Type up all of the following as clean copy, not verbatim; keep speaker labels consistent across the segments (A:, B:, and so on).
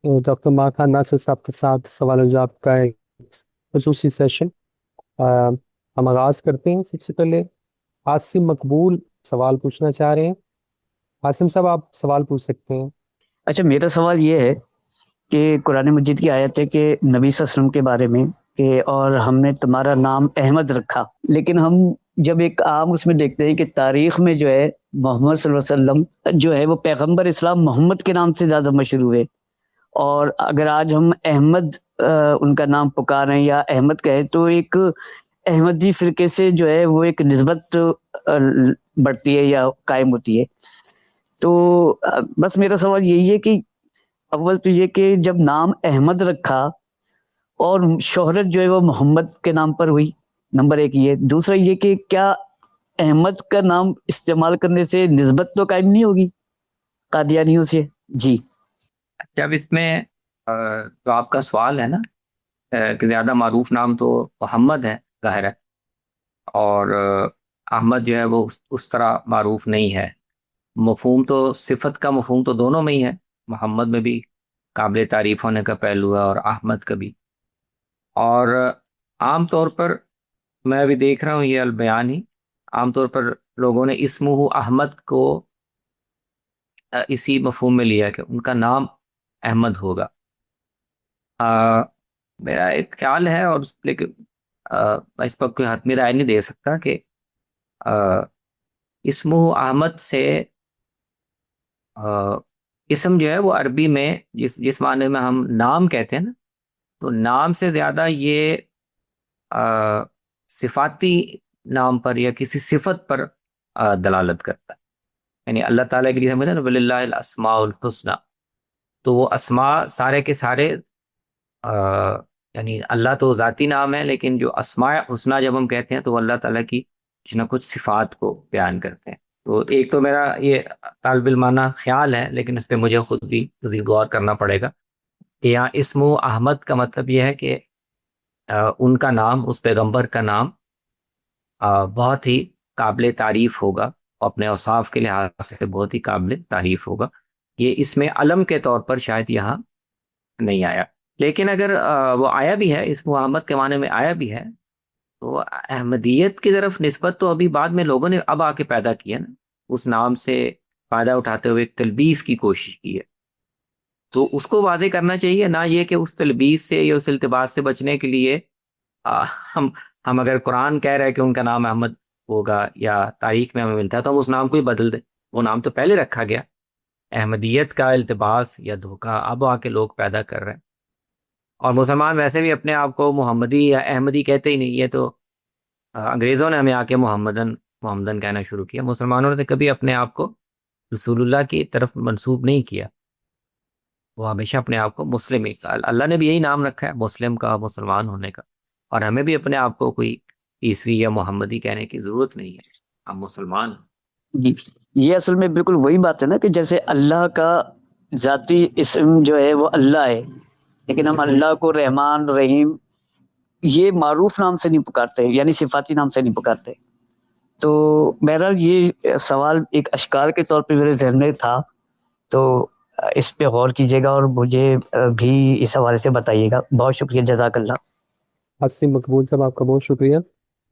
A: Doctor ماکان ناصر صاحب کے ساتھ سوال و جواب کا ایک خصوصی سیشن ہم آغاز کرتے ہیں۔ سب سے پہلے عاصم مقبول سوال پوچھنا چاہ رہے ہیں۔ عاصم صاحب آپ سوال پوچھ سکتے ہیں۔
B: اچھا، میرا سوال یہ ہے کہ قرآن مجید کی آیت ہے کہ نبی صلی اللہ علیہ وسلم کے بارے میں کہ اور ہم نے تمہارا نام احمد رکھا، لیکن ہم جب ایک عام اس میں دیکھتے ہیں کہ تاریخ میں جو ہے محمد صلی اللہ علیہ وسلم جو ہے وہ پیغمبر اسلام محمد کے نام سے زیادہ مشہور ہوئے، اور اگر آج ہم احمد ان کا نام پکاریں یا احمد کہیں تو ایک احمدی فرقے سے جو ہے وہ ایک نسبت بڑھتی ہے یا قائم ہوتی ہے۔ تو بس میرا سوال یہی ہے کہ اول تو یہ کہ جب نام احمد رکھا اور شہرت جو ہے وہ محمد کے نام پر ہوئی، نمبر ایک یہ۔ دوسرا یہ کہ کیا احمد کا نام استعمال کرنے سے نسبت تو قائم نہیں ہوگی قادیانیوں سے؟ جی
C: جب اس میں جو آپ کا سوال ہے نا کہ زیادہ معروف نام تو محمد ہے ظاہر ہے، اور احمد جو ہے وہ اس طرح معروف نہیں ہے۔ مفہوم تو صفت کا مفہوم تو دونوں میں ہی ہے، محمد میں بھی قابل تعریف ہونے کا پہلو ہے اور احمد کا بھی۔ اور عام طور پر میں بھی دیکھ رہا ہوں یہ البیان ہی، عام طور پر لوگوں نے اسمہ احمد کو اسی مفہوم میں لیا کہ ان کا نام احمد ہوگا۔ میرا ایک خیال ہے، اور لیکن میں اس پر کوئی حتمی رائے نہیں دے سکتا کہ اسمہ احمد سے اسم جو ہے وہ عربی میں جس معنی میں ہم نام کہتے ہیں نا، تو نام سے زیادہ یہ صفاتی نام پر یا کسی صفت پر دلالت کرتا ہے۔ یعنی اللہ تعالیٰ کے لیے سمجھتے ہیں نا وَلِلَّهِ الْأَسْمَاءُ الْحُسْنَى، تو وہ اسماء سارے کے سارے یعنی اللہ تو ذاتی نام ہے، لیکن جو اسماء حسنہ جب ہم کہتے ہیں تو وہ اللہ تعالیٰ کی کچھ نہ کچھ صفات کو بیان کرتے ہیں۔ تو ایک تو میرا یہ طالب علمانہ خیال ہے، لیکن اس پہ مجھے خود بھی مزید غور کرنا پڑے گا کہ یہاں اسم احمد کا مطلب یہ ہے کہ ان کا نام، اس پیغمبر کا نام بہت ہی قابل تعریف ہوگا، اپنے اوصاف کے لحاظ سے بہت ہی قابل تعریف ہوگا۔ یہ اس میں علم کے طور پر شاید یہاں نہیں آیا، لیکن اگر وہ آیا بھی ہے، اسم احمد کے معنی میں آیا بھی ہے، تو احمدیت کی طرف نسبت تو ابھی بعد میں لوگوں نے اب آ کے پیدا کی ہے نا، اس نام سے فائدہ اٹھاتے ہوئے ایک تلبیس کی کوشش کی ہے۔ تو اس کو واضح کرنا چاہیے، نہ یہ کہ اس تلبیس سے یا اس التباس سے بچنے کے لیے ہم اگر قرآن کہہ رہے ہیں کہ ان کا نام احمد ہوگا یا تاریخ میں ہمیں ملتا ہے تو ہم اس نام کو ہی بدل دیں، وہ نام تو پہلے رکھا گیا۔ احمدیت کا التباس یا دھوکہ اب آ کے لوگ پیدا کر رہے ہیں، اور مسلمان ویسے بھی اپنے آپ کو محمدی یا احمدی کہتے ہی نہیں، یہ تو انگریزوں نے ہمیں آ کے محمدن کہنا شروع کیا۔ مسلمانوں نے کبھی اپنے آپ کو رسول اللہ کی طرف منسوب نہیں کیا، وہ ہمیشہ اپنے آپ کو مسلم ہی کہا۔ اللہ نے بھی یہی نام رکھا ہے مسلم کا، مسلمان ہونے کا، اور ہمیں بھی اپنے آپ کو کوئی عیسوی یا محمدی کہنے کی ضرورت نہیں ہے، ہم مسلمان ہیں۔
B: جی، یہ اصل میں بالکل وہی بات ہے نا کہ جیسے اللہ کا ذاتی اسم جو ہے وہ اللہ ہے، لیکن ہم اللہ کو رحمان رحیم یہ معروف نام سے نہیں پکارتے، یعنی صفاتی نام سے نہیں پکارتے۔ تو بہرحال یہ سوال ایک اشکال کے طور پہ میرے ذہن میں تھا، تو اس پہ غور کیجیے گا اور مجھے بھی اس حوالے سے بتائیے گا۔ بہت شکریہ، جزاک اللہ۔
A: عاصم مقبول صاحب آپ کا بہت شکریہ۔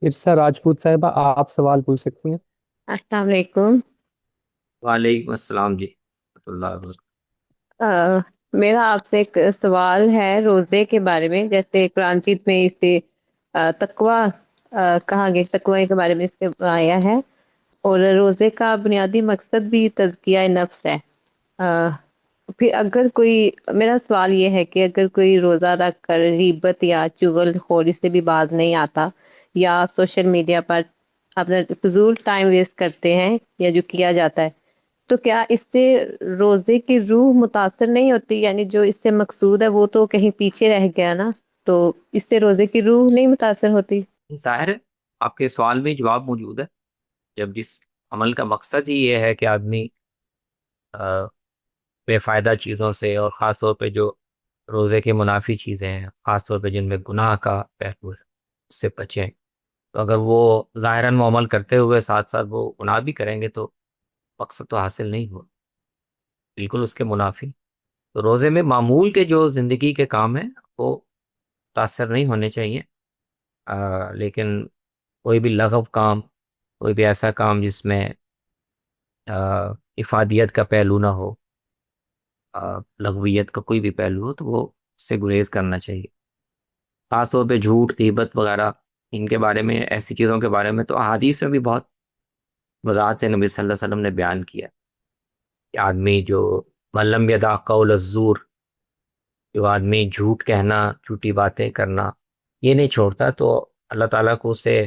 A: ارسا راجپوت صاحبہ آپ سوال پوچھ سکتی ہیں۔
D: السلام علیکم۔
C: وعلیکم السلام جی ورحمۃ اللہ وبرکاتہ۔
D: میرا آپ سے ایک سوال ہے روزے کے بارے میں۔ جیسے قرآن مجید میں اس سے تقوی کہا گیا، تقوی کے بارے میں اس سے آیا ہے، اور روزے کا بنیادی مقصد بھی تزکیہ نفس ہے۔ پھر اگر کوئی، میرا سوال یہ ہے کہ اگر کوئی روزہ رکھ کر غیبت یا چغل خوری سے بھی باز نہیں آتا، یا سوشل میڈیا پر اپنا فضول ٹائم ویسٹ کرتے ہیں یا جو کیا جاتا ہے، تو کیا اس سے روزے کی روح متاثر نہیں ہوتی؟ یعنی جو اس سے مقصود ہے وہ تو کہیں پیچھے رہ گیا نا، تو اس سے روزے کی روح نہیں متاثر ہوتی؟
C: ظاہر ہے آپ کے سوال میں جواب موجود ہے۔ جب جس عمل کا مقصد ہی یہ ہے کہ آدمی بے فائدہ چیزوں سے، اور خاص طور پہ جو روزے کے منافی چیزیں ہیں، خاص طور پہ جن میں گناہ کا پہلو ہے، اس سے بچیں، تو اگر وہ ظاہراً وہ عمل کرتے ہوئے ساتھ ساتھ وہ گناہ بھی کریں گے تو مقصد تو حاصل نہیں ہوا، بالکل اس کے منافی۔ تو روزے میں معمول کے جو زندگی کے کام ہیں وہ متاثر نہیں ہونے چاہیے، لیکن کوئی بھی لغو کام، کوئی بھی ایسا کام جس میں افادیت کا پہلو نہ ہو، لغویت کا کوئی بھی پہلو ہو، تو وہ اس سے گریز کرنا چاہیے. خاص طور پہ جھوٹ، غیبت وغیرہ، ان کے بارے میں، ایسی چیزوں کے بارے میں تو احادیث میں بھی بہت وضاحت سے نبی صلی اللہ علیہ وسلم نے بیان کیا کہ آدمی جو ملم یدا قول الزور، جو آدمی جھوٹ کہنا، جھوٹی باتیں کرنا یہ نہیں چھوڑتا، تو اللہ تعالیٰ کو اسے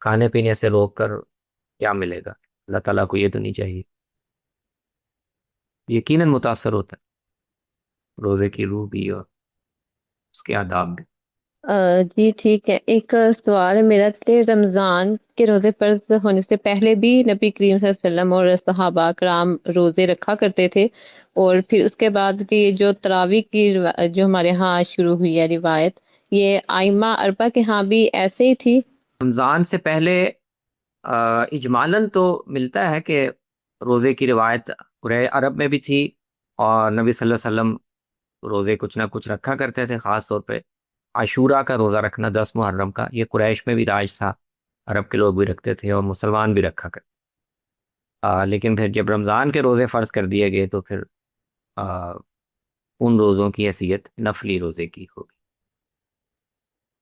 C: کھانے پینے سے روک کر کیا ملے گا؟ اللہ تعالیٰ کو یہ تو نہیں چاہیے. یقیناً متاثر ہوتا ہے روزے کی روح بھی اور اس کے آداب بھی.
D: جی ٹھیک ہے. ایک سوال ہے میرا کہ رمضان کے روزے فرض ہونے سے پہلے بھی نبی کریم صلی اللہ علیہ وسلم اور صحابہ کرام روزے رکھا کرتے تھے، اور پھر اس کے بعد کی جو تراویح کی جو ہمارے ہاں شروع ہوئی ہے روایت، یہ آئمہ اربع کے ہاں بھی ایسے ہی تھی؟
C: رمضان سے پہلے اجمالاً تو ملتا ہے کہ روزے کی روایت قریش عرب میں بھی تھی، اور نبی صلی اللہ علیہ وسلم روزے کچھ نہ کچھ رکھا کرتے تھے. خاص طور پہ عاشورہ کا روزہ رکھنا 10 محرم کا، یہ قریش میں بھی راج تھا، عرب کے لوگ بھی رکھتے تھے اور مسلمان بھی رکھا کرتے. لیکن پھر جب رمضان کے روزے فرض کر دیے گئے تو پھر ان روزوں کی حیثیت نفلی روزے کی ہوگی.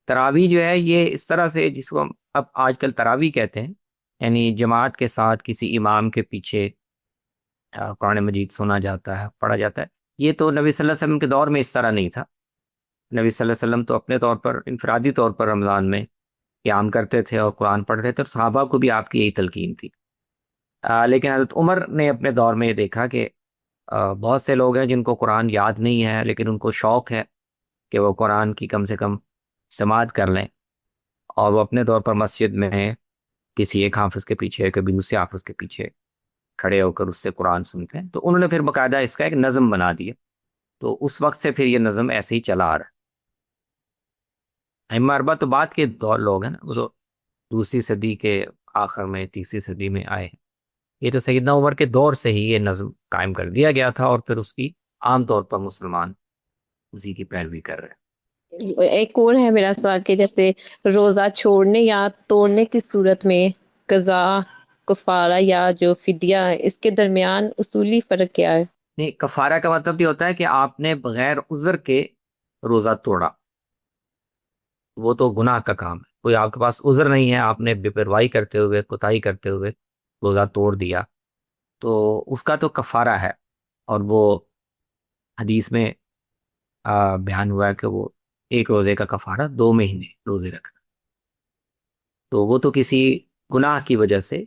C: تراویح جو ہے یہ اس طرح سے، جس کو ہم اب آج کل تراویح کہتے ہیں، یعنی جماعت کے ساتھ کسی امام کے پیچھے قرآن مجید سنا جاتا ہے، پڑھا جاتا ہے. یہ تو نبی صلی اللہ علیہ وسلم کے دور میں اس طرح نہیں تھا. نبی صلی اللہ علیہ وسلم تو اپنے طور پر، انفرادی طور پر رمضان میں قیام کرتے تھے اور قرآن پڑھتے تھے، اور صحابہ کو بھی آپ کی یہی تلقین تھی. لیکن حضرت عمر نے اپنے دور میں یہ دیکھا کہ بہت سے لوگ ہیں جن کو قرآن یاد نہیں ہے، لیکن ان کو شوق ہے کہ وہ قرآن کی کم سے کم سماعت کر لیں، اور وہ اپنے طور پر مسجد میں کسی ایک حافظ کے پیچھے، کبھی دوسرے حافظ کے پیچھے کھڑے ہو کر اس سے قرآن سنتے ہیں. تو انہوں نے پھر باقاعدہ اس کا ایک نظم بنا دیا. تو اس وقت سے پھر یہ نظم ایسے ہی چلا آ رہا ہے. ائمہ اربعہ تو بعد کے دور لوگ ہیں نا، وہ تو دوسری صدی کے آخر میں، تیسری صدی میں آئے ہیں. یہ تو سیدنا عمر کے دور سے ہی یہ نظم قائم کر دیا گیا تھا، اور پھر اس کی عام طور پر مسلمان اسی کی پیروی کر رہے ہیں.
D: ایک اور ہے میرا سوال کہ جیسے روزہ چھوڑنے یا توڑنے کی صورت میں قضا، کفارہ یا جو فدیہ ہے، اس کے درمیان اصولی فرق کیا ہے؟
C: نہیں، کفارہ کا مطلب یہ ہوتا ہے کہ آپ نے بغیر عذر کے روزہ توڑا، وہ تو گناہ کا کام ہے. کوئی آپ کے پاس عذر نہیں ہے، آپ نے بے پرواہی کرتے ہوئے، کوتاہی کرتے ہوئے روزہ توڑ دیا، تو اس کا تو کفارہ ہے. اور وہ حدیث میں بیان ہوا ہے کہ وہ ایک روزے کا کفارہ 2 مہینے روزے رکھنا. تو وہ تو کسی گناہ کی وجہ سے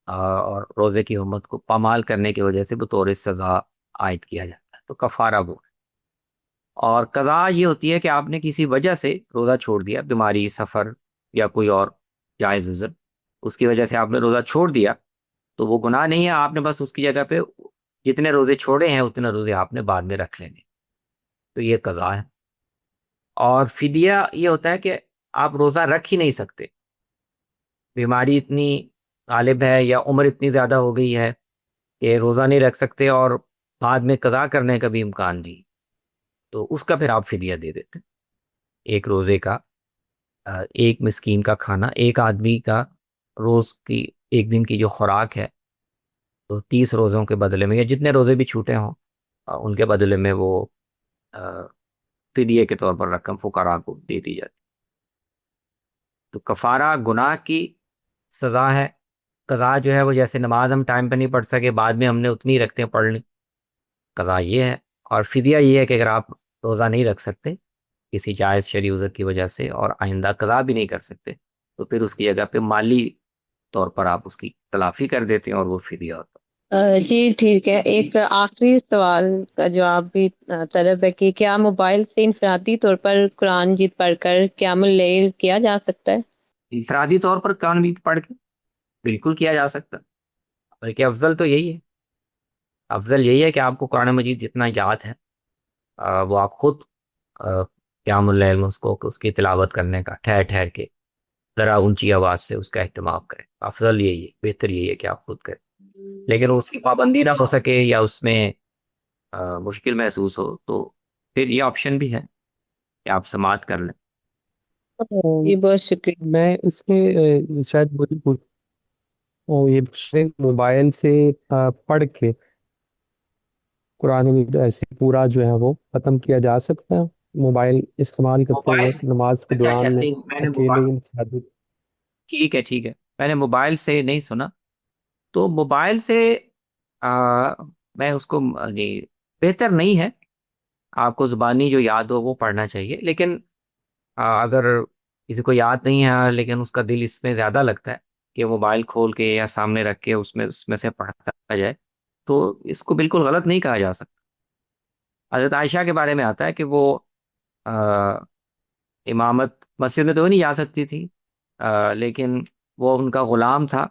C: اور روزے کی حرمت کو پامال کرنے کی وجہ سے بطور سزا عائد کیا جاتا ہے، تو کفارہ وہ ہے. اور قضا یہ ہوتی ہے کہ آپ نے کسی وجہ سے روزہ چھوڑ دیا، بیماری، سفر یا کوئی اور جائز عذر، اس کی وجہ سے آپ نے روزہ چھوڑ دیا، تو وہ گناہ نہیں ہے. آپ نے بس اس کی جگہ پہ جتنے روزے چھوڑے ہیں اتنے روزے آپ نے بعد میں رکھ لینے، تو یہ قضا ہے. اور فدیہ یہ ہوتا ہے کہ آپ روزہ رکھ ہی نہیں سکتے، بیماری اتنی غالب ہے یا عمر اتنی زیادہ ہو گئی ہے کہ روزہ نہیں رکھ سکتے اور بعد میں قضا کرنے کا بھی امکان نہیں، تو اس کا پھر آپ فدیہ دے دیتے. ایک روزے کا، ایک مسکین کا کھانا، ایک آدمی کا روز کی، ایک دن کی جو خوراک ہے، تو 30 روزوں کے بدلے میں یا جتنے روزے بھی چھوٹے ہوں ان کے بدلے میں وہ فدیے کے طور پر رقم فقراء کو دے دی جاتی. تو کفارہ گناہ کی سزا ہے. قضا جو ہے وہ جیسے نماز ہم ٹائم پہ نہیں پڑھ سکے، بعد میں ہم نے اتنی رکھتے ہیں پڑھ لی، قضا یہ ہے. اور فدیہ یہ ہے کہ اگر آپ روزہ نہیں رکھ سکتے کسی جائز شرعی عذر کی وجہ سے اور آئندہ قضا بھی نہیں کر سکتے، تو پھر اس کی جگہ پہ مالی طور پر آپ اس کی تلافی کر دیتے ہیں، اور وہ فدیہ ہوتا ہے.
D: جی ٹھیک ہے. ایک آخری سوال کا جواب بھی طلب ہے کہ کیا موبائل سے انفرادی طور پر قرآن جیت پڑھ کر قیام اللیل کیا جا سکتا ہے؟
C: انفرادی طور پر قرآن بھی پڑھ کے بالکل کیا جا سکتا، بلکہ افضل تو یہی ہے. افضل یہی ہے کہ آپ کو قرآن مجید جتنا یاد ہے وہ آپ خود قیام اللیل میں اس کی تلاوت کرنے کا ٹھہر ٹھہر کے ذرا اونچی آواز سے اس کا اہتمام کریں. افضل یہی ہے، بہتر یہی ہے کہ آپ خود کریں. لیکن اس کی پابندی نہ ہو سکے یا اس میں مشکل محسوس ہو تو پھر یہ آپشن بھی ہے کہ آپ سماعت کر لیں.
D: جی بہت شکریہ.
A: میں اس میں شاید یہ موبائل سے پڑھ کے قرآن مجید ایسے پورا جو ہے وہ ختم کیا جا سکتا ہے موبائل استعمال کرتے
C: موبائل
A: ہوئے نماز کے
C: اچھا
A: دوران میں
C: نہیں میں نے
A: اکیلے ہی؟
C: ٹھیک ہے ٹھیک ہے، میں نے موبائل سے نہیں سنا. تو موبائل سے میں اس کو بہتر نہیں ہے. آپ کو زبانی جو یاد ہو وہ پڑھنا چاہیے، لیکن اگر کسی کو یاد نہیں ہے لیکن اس کا دل اس میں زیادہ لگتا ہے کہ موبائل کھول کے یا سامنے رکھ کے اس میں سے پڑھتا جائے، تو اس کو بالکل غلط نہیں کہا جا سکتا. حضرت عائشہ کے بارے میں آتا ہے کہ وہ امامت مسجد میں تو نہیں جا سکتی تھی، لیکن وہ ان کا غلام تھا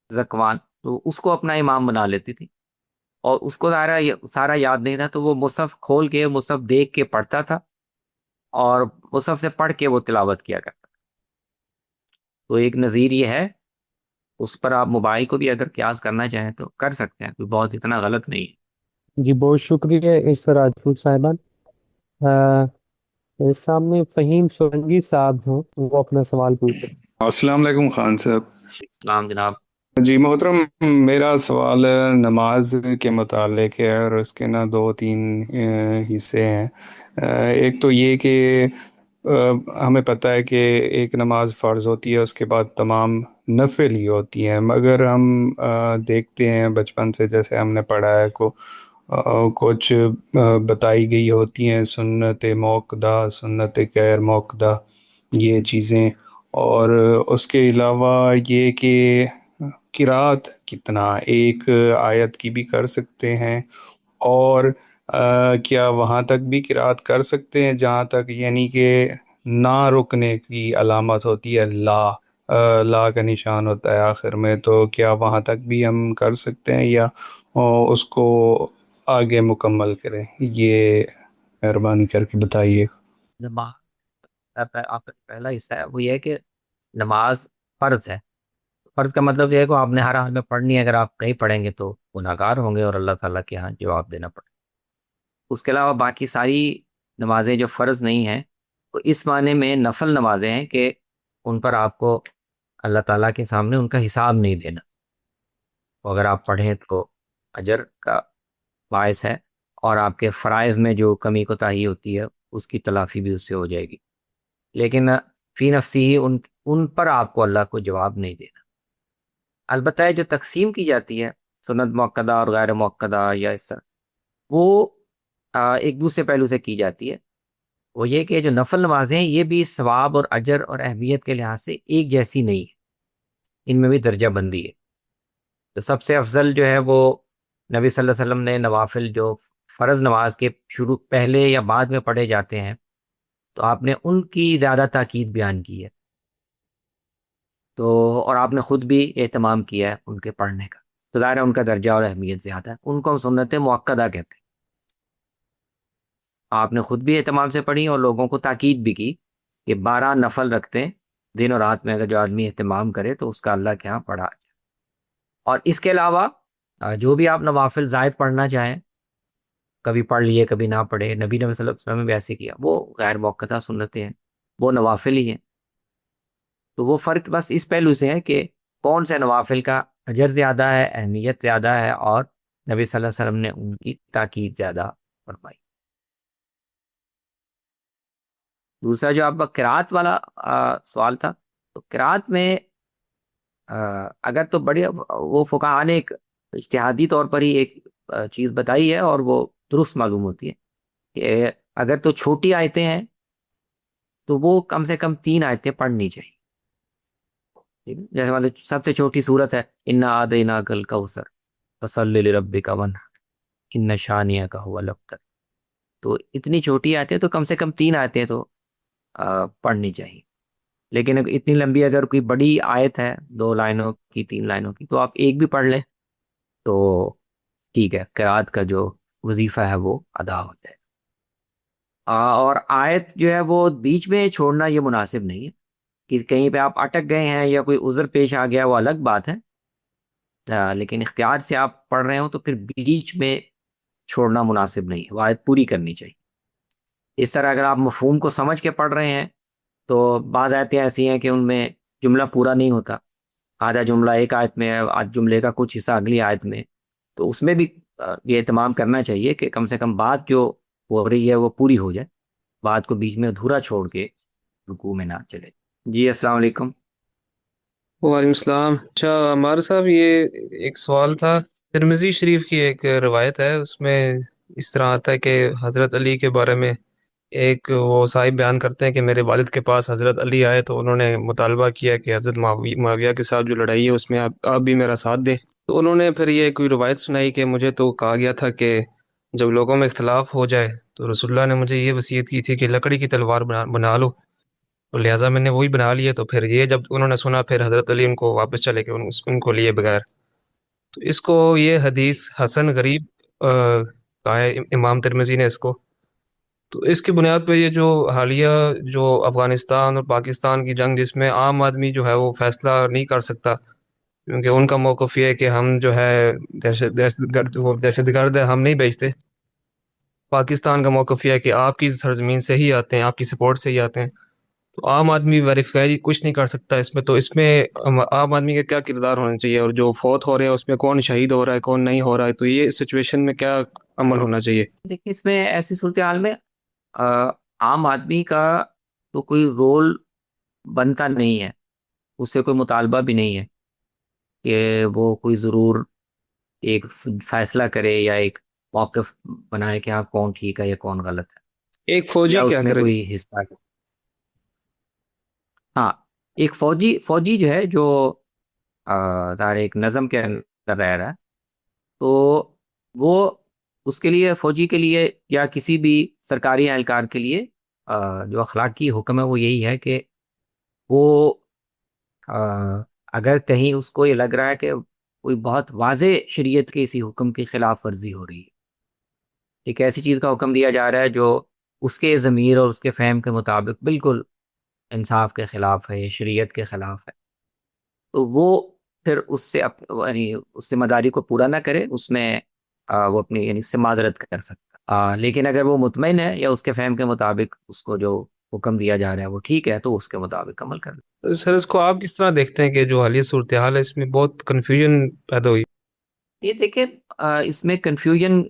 C: زکوان، تو اس کو اپنا امام بنا لیتی تھی، اور اس کو سارا یاد نہیں تھا، تو وہ مصحف کھول کے مصحف دیکھ کے پڑھتا تھا اور مصحف سے پڑھ کے وہ تلاوت کیا کرتا. تو ایک نظیر یہ ہے، اس پر آپ موبائل کو بھی اگر قیاس کرنا چاہیں تو کر سکتے ہیں، کوئی بہت اتنا غلط نہیں ہے.
A: جی بہت شکریہ اس راجپوت صاحبان. میرے سامنے فہیم سورنگی صاحب ہیں، وہ اپنا سوال پوچھ رہے ہیں.
E: السلام علیکم خان صاحب.
C: اسلام جناب.
E: جی محترم، میرا سوال نماز کے متعلق ہے اور اس کے نا 2-3 حصے ہیں. ایک تو یہ کہ ہمیں پتہ ہے کہ ایک نماز فرض ہوتی ہے، اس کے بعد تمام نفل ہی ہوتی ہیں، مگر ہم دیکھتے ہیں بچپن سے جیسے ہم نے پڑھا ہے کچھ بتائی گئی ہوتی ہیں سنت موقدہ، سنت غیر موقدہ، یہ چیزیں. اور اس کے علاوہ یہ کہ قرات کتنا ایک آیت کی بھی کر سکتے ہیں، اور کیا وہاں تک بھی قرات کر سکتے ہیں جہاں تک یعنی کہ نہ رکنے کی علامت ہوتی ہے، لا کا نشان ہوتا ہے آخر میں، تو کیا وہاں تک بھی ہم کر سکتے ہیں یا اس کو آگے مکمل کریں؟ یہ مہربانی کر کے بتائیے.
C: نماز آپ کا پہلا حصہ ہے وہ یہ ہے کہ نماز فرض ہے. فرض کا مطلب یہ ہے کہ آپ نے ہر حال میں پڑھنی ہے، اگر آپ نہیں پڑھیں گے تو گناہگار ہوں گے اور اللہ تعالیٰ کے ہاں جواب دینا پڑے. اس کے علاوہ باقی ساری نمازیں جو فرض نہیں ہیں وہ اس معنی میں نفل نمازیں ہیں کہ ان پر آپ کو اللہ تعالیٰ کے سامنے ان کا حساب نہیں دینا. اگر آپ پڑھیں تو اجر کا باعث ہے، اور آپ کے فرائض میں جو کمی کوتاہی ہوتی ہے اس کی تلافی بھی اس سے ہو جائے گی، لیکن فی نفسی ہی ان پر آپ کو اللہ کو جواب نہیں دینا. البتہ یہ جو تقسیم کی جاتی ہے سنت موقدہ اور غیر موقدہ یا اس طرح، وہ ایک دوسرے پہلو سے کی جاتی ہے. وہ یہ کہ جو نفل نمازیں ہیں یہ بھی ثواب اور اجر اور اہمیت کے لحاظ سے ایک جیسی نہیں ہے، ان میں بھی درجہ بندی ہے. تو سب سے افضل جو ہے وہ نبی صلی اللہ علیہ وسلم نے نوافل جو فرض نماز کے شروع پہلے یا بعد میں پڑھے جاتے ہیں تو آپ نے ان کی زیادہ تاکید بیان کی ہے، تو اور آپ نے خود بھی اہتمام کیا ہے ان کے پڑھنے کا، تو ظاہر ہے ان کا درجہ اور اہمیت زیادہ ہے. ان کو ہم سنت مؤکدہ کہتے ہیں. آپ نے خود بھی اہتمام سے پڑھی اور لوگوں کو تاکید بھی کی کہ 12 نفل رکھتے ہیں دن اور رات میں، اگر جو آدمی اہتمام کرے تو اس کا اللہ کے ہاں پڑھا. اور اس کے علاوہ جو بھی آپ نوافل زائد پڑھنا چاہیں، کبھی پڑھ لیے کبھی نہ پڑھے، نبی صلی اللہ علیہ وسلم نے بھی ایسے کیا، وہ غیر موقتہ سنتیں ہیں، وہ نوافل ہی ہیں. تو وہ فرق بس اس پہلو سے ہے کہ کون سے نوافل کا اجر زیادہ ہے، اہمیت زیادہ ہے، اور نبی صلی اللہ علیہ وسلم نے ان کی تاکید زیادہ فرمائی. دوسرا جو آپ کا قرات والا سوال تھا، تو قرات میں اگر تو بڑی وہ فقہاء نے ایک اجتہادی طور پر ہی ایک چیز بتائی ہے اور وہ درست معلوم ہوتی ہے کہ اگر تو چھوٹی آیتیں ہیں تو وہ کم سے کم 3 آیتیں پڑھنی چاہیے. جیسے مطلب سب سے چھوٹی صورت ہے انا اعطیناک الکوثر فصلی لربک وانحر ان شانئک هو الابتر، تو اتنی چھوٹی آیتیں تو کم سے کم 3 آیتیں تو پڑھنی چاہیے. لیکن اتنی لمبی اگر کوئی بڑی آیت ہے 2 لائنوں کی 3 لائنوں کی تو آپ ایک بھی پڑھ لیں تو ٹھیک ہے، قرات کا جو وظیفہ ہے وہ ادا ہوتا ہے. اور آیت جو ہے وہ بیچ میں چھوڑنا یہ مناسب نہیں ہے کہ کہیں پہ آپ اٹک گئے ہیں یا کوئی عذر پیش آ گیا، وہ الگ بات ہے، لیکن اختیار سے آپ پڑھ رہے ہوں تو پھر بیچ میں چھوڑنا مناسب نہیں ہے، وہ آیت پوری کرنی چاہیے۔ اس طرح اگر آپ مفہوم کو سمجھ کے پڑھ رہے ہیں تو بعض آیتیں ایسی ہیں کہ ان میں جملہ پورا نہیں ہوتا، آدھا جملہ ایک آیت میں ہے، آدھ جملے کا کچھ حصہ اگلی آیت میں، تو اس میں بھی یہ اہتمام کرنا چاہیے کہ کم سے کم بات جو ہو رہی ہے وہ پوری ہو جائے، بات کو بیچ میں ادھورا چھوڑ کے رکوع میں نہ چلے۔ جی السلام علیکم۔
F: وعلیکم السلام۔ اچھا عمار صاحب، یہ ایک سوال تھا۔ ترمذی شریف کی ایک روایت ہے، اس میں اس طرح آتا ہے کہ حضرت علی کے بارے میں ایک وہ صاحب بیان کرتے ہیں کہ میرے والد کے پاس حضرت علی آئے تو انہوں نے مطالبہ کیا کہ حضرت معاویہ کے ساتھ جو لڑائی ہے اس میں آپ بھی میرا ساتھ دیں۔ تو انہوں نے پھر یہ کوئی روایت سنائی کہ مجھے تو کہا گیا تھا کہ جب لوگوں میں اختلاف ہو جائے تو رسول اللہ نے مجھے یہ وصیت کی تھی کہ لکڑی کی تلوار بنا لو، تو لہٰذا میں نے وہی بنا لیے۔ تو پھر یہ جب انہوں نے سنا پھر حضرت علی ان کو واپس چلے گئے ان کو لیے بغیر۔ تو اس کو یہ حدیث حسن غریب کہا ہے امام ترمذی نے اس کو۔ تو اس کی بنیاد پہ یہ جو حالیہ جو افغانستان اور پاکستان کی جنگ جس میں عام آدمی جو ہے وہ فیصلہ نہیں کر سکتا، کیونکہ ان کا موقف یہ ہے کہ ہم جو ہے دہشت گرد ہے، ہم نہیں بیچتے۔ پاکستان کا موقف یہ ہے کہ آپ کی سرزمین سے ہی آتے ہیں، آپ کی سپورٹ سے ہی آتے ہیں، تو عام آدمی ویریفائی کچھ نہیں کر سکتا اس میں۔ تو اس میں عام آدمی کا کیا کردار ہونا چاہیے، اور جو فوت ہو رہے ہیں اس میں کون شہید ہو رہا ہے کون نہیں ہو رہا ہے، تو یہ سچویشن میں کیا عمل ہونا چاہیے؟
C: دیکھیں اس میں ایسی صورتحال میں عام آدمی کا تو کوئی رول بنتا نہیں ہے، اس سے کوئی مطالبہ بھی نہیں ہے کہ وہ کوئی ضرور ایک فیصلہ کرے یا ایک موقف بنائے کہ ہاں کون ٹھیک ہے یا کون غلط ہے،
F: ایک فوجی
C: یا
F: کیا
C: اس میں
F: کرے؟
C: کوئی حصہ۔ ہاں، ایک فوجی جو ہے جو ظاہر ایک نظم کے اندر رہ رہا ہے، تو وہ اس کے لیے، فوجی کے لیے یا کسی بھی سرکاری اہلکار کے لیے جو اخلاقی حکم ہے وہ یہی ہے کہ وہ اگر کہیں اس کو یہ لگ رہا ہے کہ کوئی بہت واضح شریعت کے اسی حکم کی خلاف ورزی ہو رہی ہے، ایک ایسی چیز کا حکم دیا جا رہا ہے جو اس کے ضمیر اور اس کے فہم کے مطابق بالکل انصاف کے خلاف ہے، شریعت کے خلاف ہے، تو وہ پھر اس سے یعنی اس ذمہ داری کو پورا نہ کرے، اس میں وہ اپنی یعنی اس سے معذرت کر سکتا، لیکن اگر وہ مطمئن ہے یا اس کے فہم کے مطابق اس کو جو حکم دیا جا رہا ہے وہ ٹھیک ہے تو اس کے مطابق عمل کر لے۔
F: سر اس کو آپ کس طرح دیکھتے ہیں کہ جو حالیہ صورتحال ہے اس میں بہت کنفیوژن پیدا ہوئی؟
C: یہ دیکھیں اس میں کنفیوژن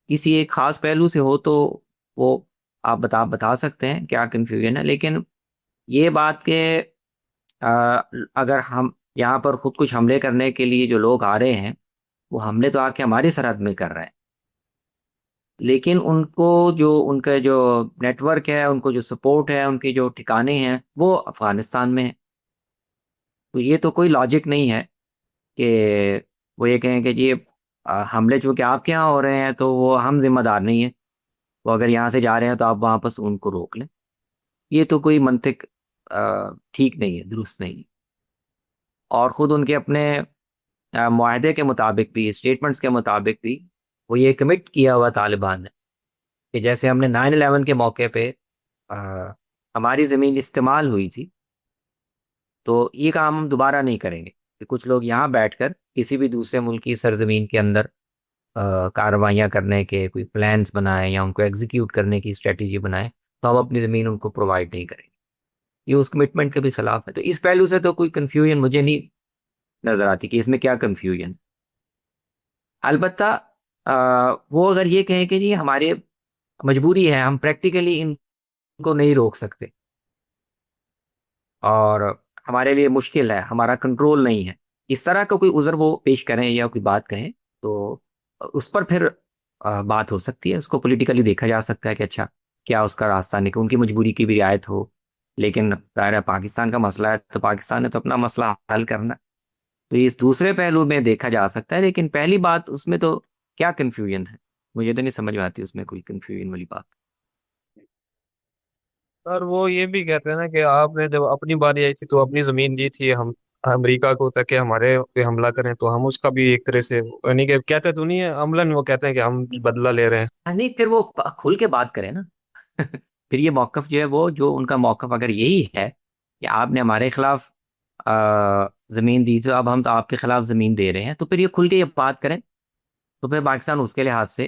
C: کسی ایک خاص پہلو سے ہو تو وہ آپ بتا سکتے ہیں کیا کنفیوژن ہے، لیکن یہ بات کہ اگر ہم یہاں پر خود کچھ حملے کرنے کے لیے جو لوگ آ رہے ہیں وہ حملے تو آ کے ہماری سرحد میں کر رہے ہیں، لیکن ان کو جو ان کا جو نیٹ ورک ہے، ان کو جو سپورٹ ہے، ان کے جو ٹھکانے ہیں وہ افغانستان میں ہیں، تو یہ تو کوئی لاجک نہیں ہے کہ وہ یہ کہیں کہ جی حملے چونکہ آپ کے ہاں ہو رہے ہیں تو وہ ہم ذمہ دار نہیں ہیں، وہ اگر یہاں سے جا رہے ہیں تو آپ واپس ان کو روک لیں، یہ تو کوئی منطق ٹھیک نہیں ہے، درست نہیں ہے۔ اور خود ان کے اپنے معاہدے کے مطابق بھی، اسٹیٹمنٹس کے مطابق بھی وہ یہ کمٹ کیا ہوا طالبان نے کہ جیسے ہم نے 9/11 کے موقع پہ ہماری زمین استعمال ہوئی تھی تو یہ کام ہم دوبارہ نہیں کریں گے کہ کچھ لوگ یہاں بیٹھ کر کسی بھی دوسرے ملک کی سرزمین کے اندر کارروائیاں کرنے کے کوئی پلانز بنائیں یا ان کو ایگزیکیوٹ کرنے کی اسٹریٹجی بنائیں تو ہم اپنی زمین ان کو پرووائڈ نہیں کریں گے، یہ اس کمٹمنٹ کے بھی خلاف ہے۔ تو اس پہلو سے تو کوئی کنفیوژن مجھے نہیں نظر آتی کہ اس میں کیا کنفیوژن۔ البتہ وہ اگر یہ کہیں کہ جی ہمارے مجبوری ہے، ہم پریکٹیکلی ان کو نہیں روک سکتے اور ہمارے لیے مشکل ہے، ہمارا کنٹرول نہیں ہے، اس طرح کا کوئی عذر وہ پیش کریں یا کوئی بات کہیں تو اس پر پھر بات ہو سکتی ہے، اس کو پولیٹیکلی دیکھا جا سکتا ہے کہ اچھا کیا اس کا راستہ نکل، ان کی مجبوری کی بھی رعایت ہو، لیکن ظاہر ہے پاکستان کا مسئلہ ہے تو پاکستان نے تو اپنا مسئلہ حل کرنا ہے، تو اس دوسرے پہلو میں دیکھا جا سکتا ہے، لیکن پہلی بات اس میں تو کیا کنفیوژن ہے، مجھے تو نہیں سمجھ میں آتی اس میں کوئی کنفیوژن والی بات۔
F: سر وہ یہ بھی کہتے ہیں نا کہ آپ نے جب اپنی باری آئی تھی تو اپنی زمین دی تھی ہم امریکہ کو تاکہ ہمارے پہ حملہ کریں، تو ہم اس کا بھی ایک طرح سے یعنی کہ کہتے تو نہیں ہے عملاً، وہ کہتے ہیں کہ ہم بدلہ لے رہے ہیں۔
C: نہیں پھر وہ کھل کے بات کریں نا پھر یہ موقف جو ہے وہ جو ان کا موقف اگر یہی ہے کہ آپ نے ہمارے خلاف زمین دی تو اب ہم تو آپ کے خلاف زمین دے رہے ہیں، تو پھر یہ کھل کے یہ بات کریں، تو پھر پاکستان اس کے لحاظ سے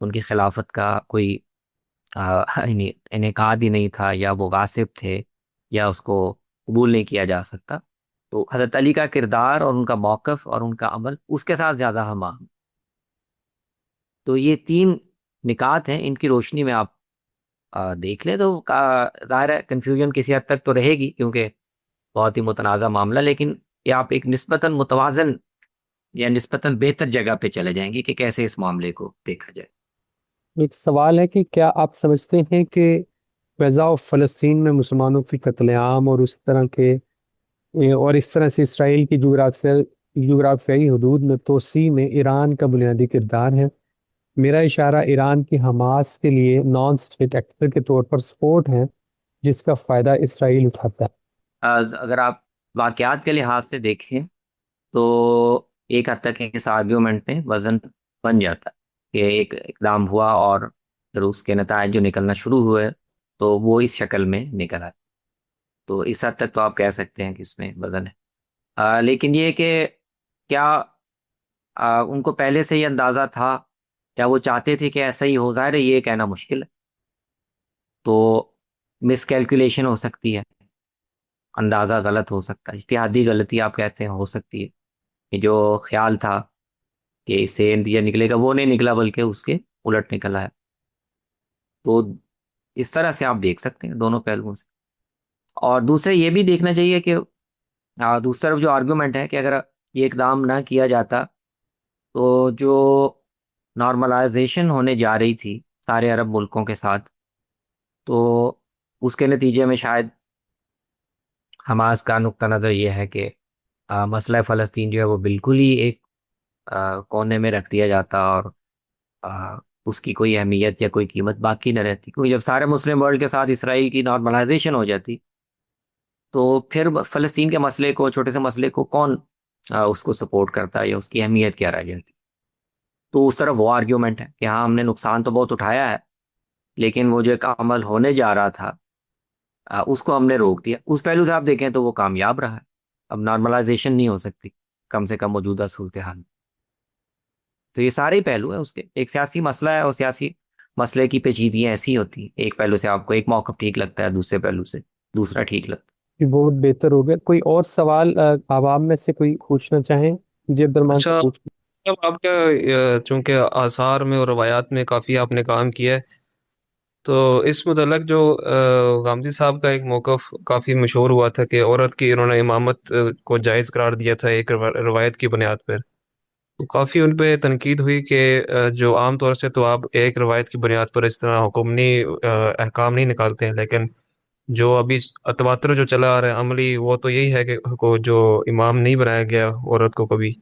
C: ان کی خلافت کا کوئی انعقاد ہی نہیں تھا، یا وہ غاصب تھے، یا اس کو قبول نہیں کیا جا سکتا. تو حضرت علی کا کردار اور ان کا موقف اور ان کا عمل اس کے ساتھ زیادہ ہم آہنگ. تو یہ 3 نکات ہیں، ان کی روشنی میں آپ دیکھ لیں تو ظاہر ہے کنفیوژن کسی حد تک تو رہے گی، کیونکہ بہت ہی متنازع معاملہ، لیکن یہ آپ ایک نسبتاً متوازن یا نسبتاً بہتر جگہ پہ چلے جائیں گے کہ کیسے اس معاملے کو دیکھا جائے.
A: ایک سوال ہے کہ کیا آپ سمجھتے ہیں کہ غزہ و فلسطین میں مسلمانوں کی قتل عام اور اس طرح سے اسرائیل کی جغرافیائی حدود میں توسیع میں ایران کا بنیادی کردار ہے؟ میرا اشارہ ایران کی حماس کے لیے نان اسٹیٹ ایکٹر کے طور پر سپورٹ ہے، جس کا فائدہ اسرائیل اٹھاتا ہے.
C: اگر آپ واقعات کے لحاظ سے دیکھیں تو ایک حد تک اس آرگیومنٹ میں وزن بن جاتا ہے کہ ایک اقدام ہوا اور پھر اس کے نتائج جو نکلنا شروع ہوئے تو وہ اس شکل میں نکل آئے. تو اس حد تک تو آپ کہہ سکتے ہیں کہ اس میں وزن ہے. لیکن یہ کہ کیا ان کو پہلے سے یہ اندازہ تھا، کیا وہ چاہتے تھے کہ ایسا ہی ہو؟ ظاہر ہے یہ کہنا مشکل ہے. تو مس کیلکولیشن ہو سکتی ہے، اندازہ غلط ہو سکتا ہے، اجتہادی غلطی آپ کہتے ہیں ہو سکتی ہے، کہ جو خیال تھا کہ اس سے نتیجہ نکلے گا وہ نہیں نکلا بلکہ اس کے الٹ نکلا ہے. تو اس طرح سے آپ دیکھ سکتے ہیں دونوں پہلوؤں سے. اور دوسرے یہ بھی دیکھنا چاہیے کہ دوسری طرف جو آرگومنٹ ہے کہ اگر یہ اقدام نہ کیا جاتا تو جو نارملائزیشن ہونے جا رہی تھی سارے عرب ملکوں کے ساتھ، تو اس کے نتیجے میں شاید حماس کا نقطہ نظر یہ ہے کہ مسئلہ فلسطین جو ہے وہ بالکل ہی ایک کونے میں رکھ دیا جاتا اور اس کی کوئی اہمیت یا کوئی قیمت باقی نہ رہتی، کیونکہ جب سارے مسلم ورلڈ کے ساتھ اسرائیل کی نارملائزیشن ہو جاتی تو پھر فلسطین کے مسئلے کو، چھوٹے سے مسئلے کو کون اس کو سپورٹ کرتا ہے یا اس کی اہمیت کیا رہ جاتی. تو اس طرف وہ آرگیومنٹ ہے کہ ہاں ہم نے نقصان تو بہت اٹھایا ہے، لیکن وہ جو ایک عمل ہونے جا رہا تھا اس کو ہم نے روک دیا. اس پہلو سے آپ دیکھیں تو وہ کامیاب رہا ہے. اب نارملائزیشن نہیں ہو سکتی کم سے کم موجودہ صورتحال میں. تو یہ سارے پہلو ہیں اس کے. ایک سیاسی مسئلہ ہے اور سیاسی مسئلے کی پیچیدگیاں ایسی ہوتی ہیں، ایک پہلو سے آپ کو ایک موقف ٹھیک لگتا ہے، دوسرے پہلو سے دوسرا ٹھیک لگتا ہے.
A: یہ بہت بہتر ہو گیا. کوئی اور سوال عوام میں سے کوئی پوچھنا چاہیں؟ جی عبد الرحمان سے
F: اچھا،
A: پوچھ.
F: اب آپ کا چونکہ آثار میں اور روایات میں کافی آپ نے کام کیا ہے، تو اس متعلق جو غامدی صاحب کا ایک موقف کافی مشہور ہوا تھا کہ عورت کی انہوں نے امامت کو جائز قرار دیا تھا ایک روایت کی بنیاد پر. تو کافی ان پہ تنقید ہوئی کہ جو عام طور سے تو آپ ایک روایت کی بنیاد پر اس طرح حکمنی احکام نہیں نکالتے ہیں، لیکن جو ابھی اتواتر جو چلا آ رہا ہے عملی، وہ تو یہی ہے کہ جو امام نہیں بنایا گیا عورت کو کبھی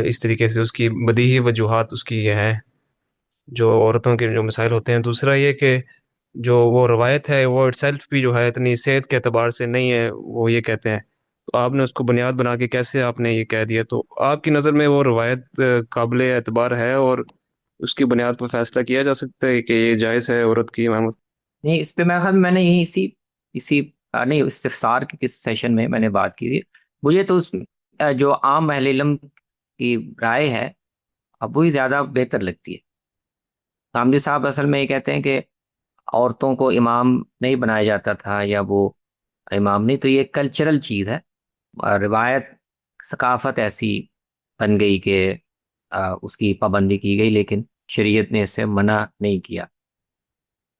F: اس طریقے سے، اس کی بدیہی وجوہات اس کی یہ ہیں جو عورتوں کے جو مسائل ہوتے ہیں. دوسرا یہ کہ جو وہ روایت ہے وہ اٹ سیلف بھی جو ہے اتنی صحت کے اعتبار سے نہیں ہے، وہ یہ کہتے ہیں. تو آپ نے اس کو بنیاد بنا کے کیسے آپ نے یہ کہہ دیا؟ تو آپ کی نظر میں وہ روایت قابل اعتبار ہے اور اس کی بنیاد پر فیصلہ کیا جا سکتا ہے کہ یہ جائز ہے عورت کی امامت؟
C: نہیں، اس پہ میں نے یہی اسی نہیں استفسار کے کس سیشن میں نے بات کی تھی. مجھے تو اس جو عام اہل علم کی رائے ہے اب وہی زیادہ بہتر لگتی ہے. غامدی صاحب اصل میں یہ کہتے ہیں کہ عورتوں کو امام نہیں بنایا جاتا تھا یا وہ امام نہیں، تو یہ کلچرل چیز ہے، روایت ثقافت ایسی بن گئی کہ اس کی پابندی کی گئی، لیکن شریعت نے اسے منع نہیں کیا.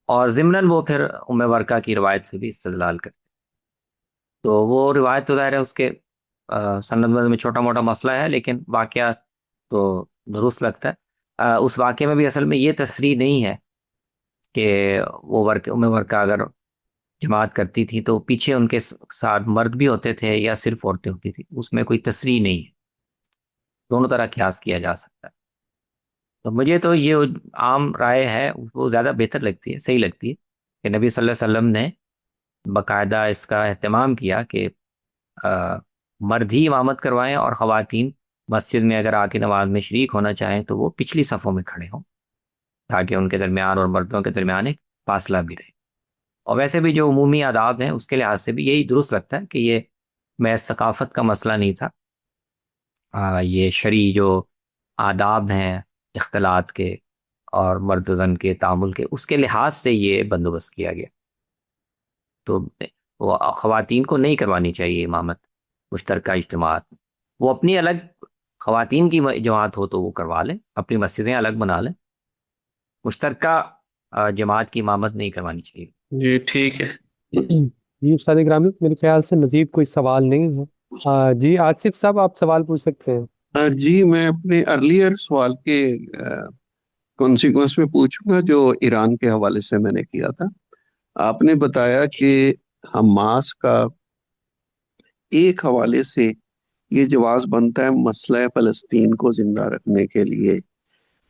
C: اور ضمناً وہ پھر ام ورقہ کی روایت سے بھی استدلال کرتے. تو وہ روایت تو ظاہر ہے اس کے سند میں چھوٹا موٹا مسئلہ ہے، لیکن واقعہ تو درست لگتا ہے. اس واقعے میں بھی اصل میں یہ تصریح نہیں ہے کہ وہ ام ورقہ اگر جماعت کرتی تھی تو پیچھے ان کے ساتھ مرد بھی ہوتے تھے یا صرف عورتیں ہوتی تھی، اس میں کوئی تصریح نہیں ہے. دونوں طرح قیاس کیا جا سکتا ہے. تو مجھے تو یہ عام رائے ہے وہ زیادہ بہتر لگتی ہے، صحیح لگتی ہے کہ نبی صلی اللہ علیہ وسلم نے باقاعدہ اس کا اہتمام کیا کہ مرد ہی امامت کروائیں اور خواتین مسجد میں اگر آ کے نماز میں شریک ہونا چاہیں تو وہ پچھلی صفوں میں کھڑے ہوں تاکہ ان کے درمیان اور مردوں کے درمیان ایک فاصلہ بھی رہے. اور ویسے بھی جو عمومی آداب ہیں اس کے لحاظ سے بھی یہی درست لگتا ہے کہ یہ محض ثقافت کا مسئلہ نہیں تھا. یہ شرعی جو آداب ہیں اختلاط کے اور مرد و زن کے تعامل کے، اس کے لحاظ سے یہ بندوبست کیا گیا. تو وہ خواتین کو نہیں کروانی چاہیے امامت مشترکہ اجتماعات. وہ اپنی الگ خواتین کی جماعت ہو تو وہ کروا لیں، اپنی مسجدیں الگ بنا لیں، مشترکہ جماعت کی امامت نہیں کروانی چاہیے.
F: جی ٹھیک ہے.
A: جی استاد گرامی، میرے خیال سے مزید کوئی سوال نہیں ہے. جی آصف صاحب، آپ سوال پوچھ سکتے ہیں.
G: جی میں اپنے ارلیئر سوال کے کانسیکوینس میں پوچھوں گا جو ایران کے حوالے سے میں نے کیا تھا. آپ نے بتایا کہ حماس کا ایک حوالے سے یہ جواز بنتا ہے مسئلہ فلسطین کو زندہ رکھنے کے لیے.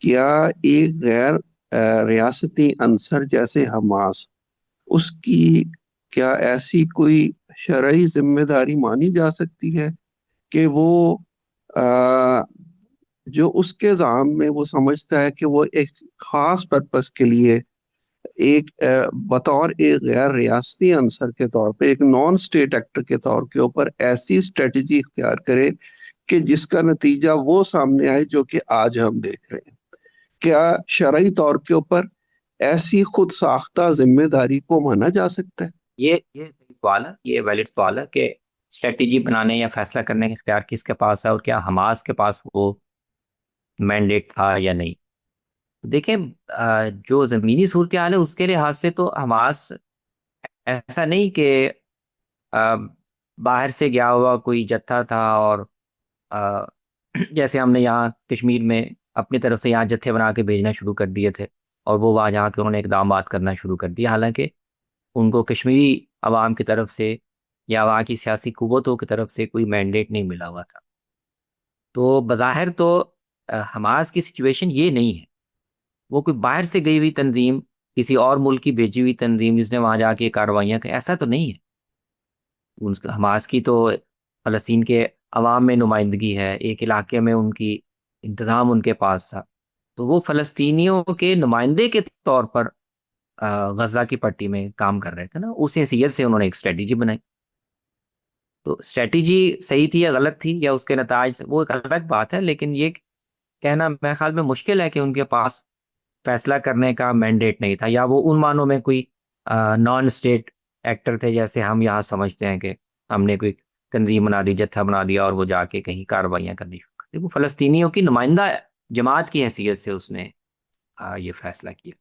G: کیا ایک غیر ریاستی عنصر جیسے حماس، اس کی کیا ایسی کوئی شرعی ذمہ داری مانی جا سکتی ہے کہ وہ جو اس کے ذہن میں وہ سمجھتا ہے کہ وہ ایک خاص پرپس کے لیے ایک بطور ایک غیر ریاستی عنصر کے طور پہ، ایک نان اسٹیٹ ایکٹر کے طور کے اوپر ایسی اسٹریٹجی اختیار کرے کہ جس کا نتیجہ وہ سامنے آئے جو کہ آج ہم دیکھ رہے ہیں؟ کیا شرعی طور کے اوپر ایسی خود ساختہ ذمہ داری کو مانا جا سکتا ہے؟
C: یہ سوال ہے، یہ ویلڈ سوال ہے کہ اسٹریٹجی بنانے یا فیصلہ کرنے کا اختیار کس کے پاس ہے، اور کیا حماس کے پاس وہ مینڈیٹ تھا یا نہیں. دیکھیں جو زمینی صورتحال ہے اس کے لحاظ سے تو حماس ایسا نہیں کہ باہر سے گیا ہوا کوئی جتھا تھا اور جیسے ہم نے یہاں کشمیر میں اپنی طرف سے یہاں جتھے بنا کے بھیجنا شروع کر دیے تھے اور وہ وہاں جا کے انہوں نے اقدامات کرنا شروع کر دیا، حالانکہ ان کو کشمیری عوام کی طرف سے یا وہاں کی سیاسی قوتوں کی طرف سے کوئی مینڈیٹ نہیں ملا ہوا تھا. تو بظاہر تو حماس کی سچویشن یہ نہیں ہے، وہ کوئی باہر سے گئی ہوئی تنظیم، کسی اور ملک کی بھیجی ہوئی تنظیم جس نے وہاں جا کے کارروائیاں کی، ایسا تو نہیں ہے. حماس کی تو فلسطین کے عوام میں نمائندگی ہے، ایک علاقے میں ان کی انتظام ان کے پاس تھا، تو وہ فلسطینیوں کے نمائندے کے طور پر غزہ کی پٹی میں کام کر رہے تھے نا. اس حیثیت سے انہوں نے ایک اسٹریٹجی بنائی. تو اسٹریٹجی صحیح تھی یا غلط تھی یا اس کے نتائج، وہ ایک الگ بات ہے، لیکن یہ کہنا میرے خیال میں مشکل ہے کہ ان کے پاس فیصلہ کرنے کا مینڈیٹ نہیں تھا، یا وہ ان معنوں میں کوئی نان اسٹیٹ ایکٹر تھے جیسے ہم یہاں سمجھتے ہیں کہ ہم نے کوئی تنظیم بنا دی، جتھا بنا دیا اور وہ جا کے کہیں کارروائیاں کرنی شروع کر دی. وہ فلسطینیوں کی نمائندہ جماعت کی حیثیت سے اس نے یہ فیصلہ کیا.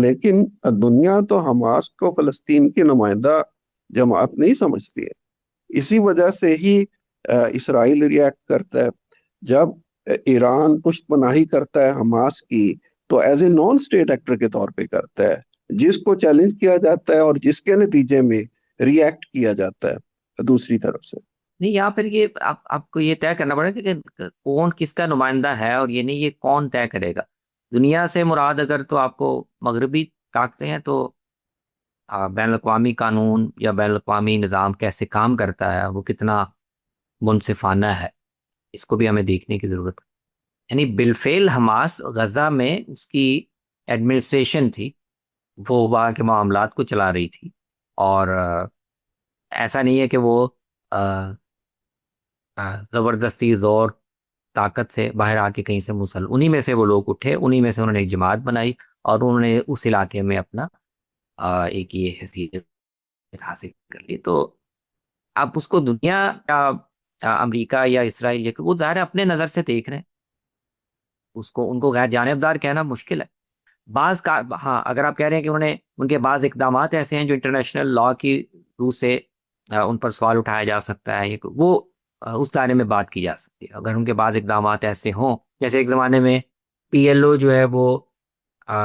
G: لیکن دنیا تو حماس کو فلسطین کی نمائندہ جماعت نہیں سمجھتی ہے. اسی وجہ سے ہی اسرائیل ریئیکٹ کرتا ہے جب ایران پشت پناہی کرتا ہے حماس کی، تو as a non state actor کے طور پہ کرتا ہے، جس کو چیلنج کیا جاتا ہے اور جس کے نتیجے میں ریئیکٹ کیا جاتا ہے دوسری طرف سے.
C: نہیں، یہاں پھر یہ آپ کو یہ طے کرنا پڑے گا کہ کون کس کا نمائندہ ہے، اور یہ نہیں یہ کون طے کرے گا. دنیا سے مراد اگر تو آپ کو مغربی طاقتیں ہیں تو بین الاقوامی قانون یا بین الاقوامی نظام کیسے کام کرتا ہے، وہ کتنا منصفانہ ہے، اس کو بھی ہمیں دیکھنے کی ضرورت ہے. یعنی بالفعل حماس غزہ میں اس کی ایڈمنسٹریشن تھی، وہ وہاں کے معاملات کو چلا رہی تھی، اور ایسا نہیں ہے کہ وہ زبردستی زور طاقت سے باہر آ کے کہیں سے انہی میں سے وہ لوگ اٹھے، انہی میں سے انہوں نے ایک جماعت بنائی اور انہوں نے اس علاقے میں اپنا ایک یہ حیثیت حاصل کر لی. تو آپ اس کو دنیا یا امریکہ یا اسرائیل وہ ظاہر ہے اپنے نظر سے دیکھ رہے ہیں، اس کو ان کو غیر جانبدار کہنا مشکل ہے. بعض کا ہاں اگر آپ کہہ رہے ہیں کہ انہوں نے ان کے بعض اقدامات ایسے ہیں جو انٹرنیشنل لا کی روح سے ان پر سوال اٹھایا جا سکتا ہے، وہ اس دائرے میں بات کی جا سکتی ہے. اگر ان کے بعض اقدامات ایسے ہوں، جیسے ایک زمانے میں پی ایل او جو ہے وہ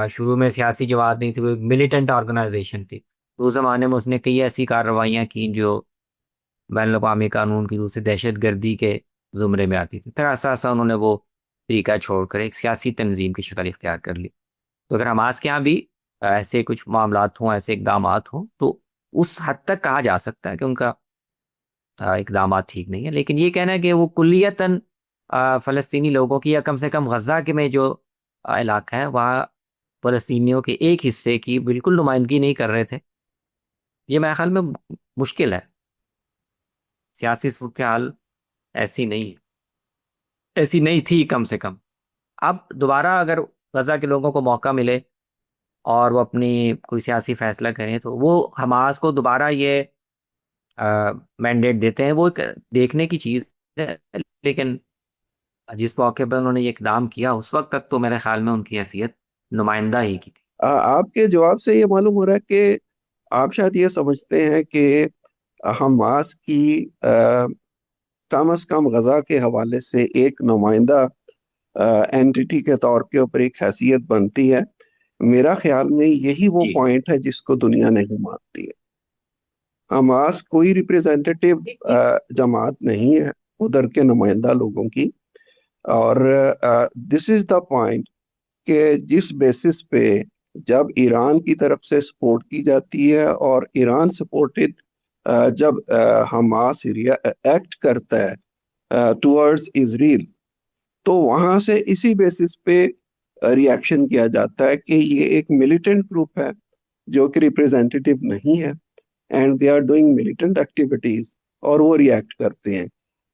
C: شروع میں سیاسی جماعت نہیں تھی، وہ ایک ملیٹنٹ آرگنائزیشن تھی، تو اس زمانے میں اس نے کئی ایسی کارروائیاں کی جو بین الاقوامی قانون کی روح سے دہشت گردی کے زمرے میں آتی تھی. پھر ایسا انہوں نے وہ طریقہ چھوڑ کر ایک سیاسی تنظیم کی شکل اختیار کر لی. تو اگر حماس کے ہاں بھی ایسے کچھ معاملات ہوں، ایسے اقدامات ہوں، تو اس حد تک کہا جا سکتا ہے کہ ان کا اقدامات ٹھیک نہیں ہے. لیکن یہ کہنا ہے کہ وہ کلیتاً فلسطینی لوگوں کی یا کم سے کم غزہ کے میں جو علاقہ ہے وہاں فلسطینیوں کے ایک حصے کی بالکل نمائندگی نہیں کر رہے تھے، یہ میرے خیال میں مشکل ہے. سیاسی صورتحال ایسی نہیں تھی کم سے کم. اب دوبارہ اگر غزہ کے لوگوں کو موقع ملے اور وہ اپنی کوئی سیاسی فیصلہ کریں تو وہ حماس کو دوبارہ یہ مینڈیٹ دیتے ہیں. وہ ایک دیکھنے کی چیز ہے، لیکن جس موقع پر انہوں نے یہ اقدام کیا اس وقت تک تو میرے خیال میں ان کی حیثیت نمائندہ ہی کی تھی.
G: آپ کے جواب سے یہ معلوم ہو رہا ہے کہ آپ شاید یہ سمجھتے ہیں کہ حماس کی کم از کم غزہ کے حوالے سے ایک نمائندہ اینٹیٹی کے طور کے اوپر ایک حیثیت بنتی ہے. میرا خیال میں یہی وہ
C: جی
G: پوائنٹ ہے جس کو دنیا نہیں مانتی ہے. حماس کوئی ریپریزنٹیٹیو جماعت نہیں ہے ادھر کے نمائندہ لوگوں کی، اور دس از دا پوائنٹ کہ جس بیسس پہ جب ایران کی طرف سے سپورٹ کی جاتی ہے اور ایران سپورٹڈ جب حماس ایکٹ کرتا ہے ٹورڈز اسرائیل، تو وہاں سے اسی بیسس پہ ریاکشن کیا جاتا ہے کہ یہ ایک ملیٹنٹ گروپ ہے جو کہ ریپریزنٹیٹیو نہیں ہے and they are doing militant activities, اور وہ ریاکٹ کرتے ہیں،